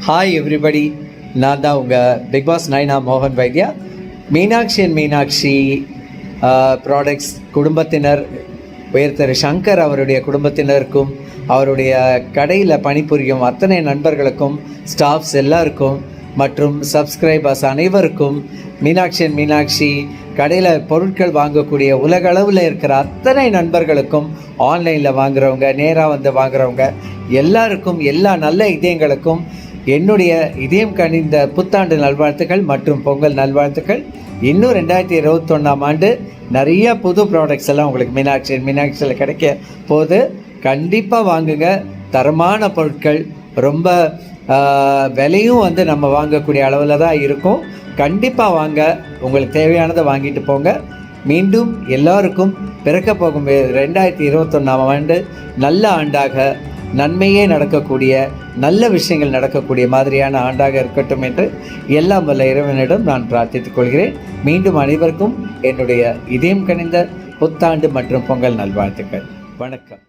Hi everybody, நான் தான் உங்கள் பிக் பாஸ் நைனா மோகன் வைத்யா. மீனாட்சி அண்ட் மீனாட்சி ப்ராடக்ட்ஸ் குடும்பத்தினர் உயர்திரு சங்கர் அவருடைய குடும்பத்தினருக்கும் அவருடைய கடையில் பணிபுரியும் அத்தனை நண்பர்களுக்கும் ஸ்டாஃப்ஸ் எல்லாருக்கும் மற்றும் சப்ஸ்கிரைபர்ஸ் அனைவருக்கும் மீனாட்சி அண்ட் மீனாட்சி கடையில் பொருட்கள் வாங்கக்கூடிய உலகளவில் இருக்கிற அத்தனை நண்பர்களுக்கும் ஆன்லைனில் வாங்குகிறவங்க நேராக வந்து வாங்குகிறவங்க எல்லாருக்கும் எல்லா நல்ல இதயங்களுக்கும் என்னுடைய இதயம் கனிந்த புத்தாண்டு நல்வாழ்த்துக்கள் மற்றும் பொங்கல் நல்வாழ்த்துக்கள். இன்னும் 2021 ஆண்டு நிறைய புது ப்ராடக்ட்ஸ் எல்லாம் உங்களுக்கு மீனாட்சியில் கிடைக்க போது கண்டிப்பாக வாங்குங்க. தரமான பொருட்கள், ரொம்ப விலையும் வந்து நம்ம வாங்கக்கூடிய அளவில் தான் இருக்கும். கண்டிப்பாக வாங்க, உங்களுக்கு தேவையானதை வாங்கிட்டு போங்க. மீண்டும் எல்லாருக்கும் பிறக்க போகும் 2021 ஆண்டு நல்ல ஆண்டாக, நன்மையே நடக்கக்கூடிய, நல்ல விஷயங்கள் நடக்கக்கூடிய மாதிரியான ஆண்டாக இருக்கட்டும் என்று எல்லாம் வல்ல இறைவனிடம் நான் பிரார்த்தித்துக் கொள்கிறேன். மீண்டும் அனைவருக்கும் என்னுடைய இதயம் கனிந்த புத்தாண்டு மற்றும் பொங்கல் நல்வாழ்த்துக்கள். வணக்கம்.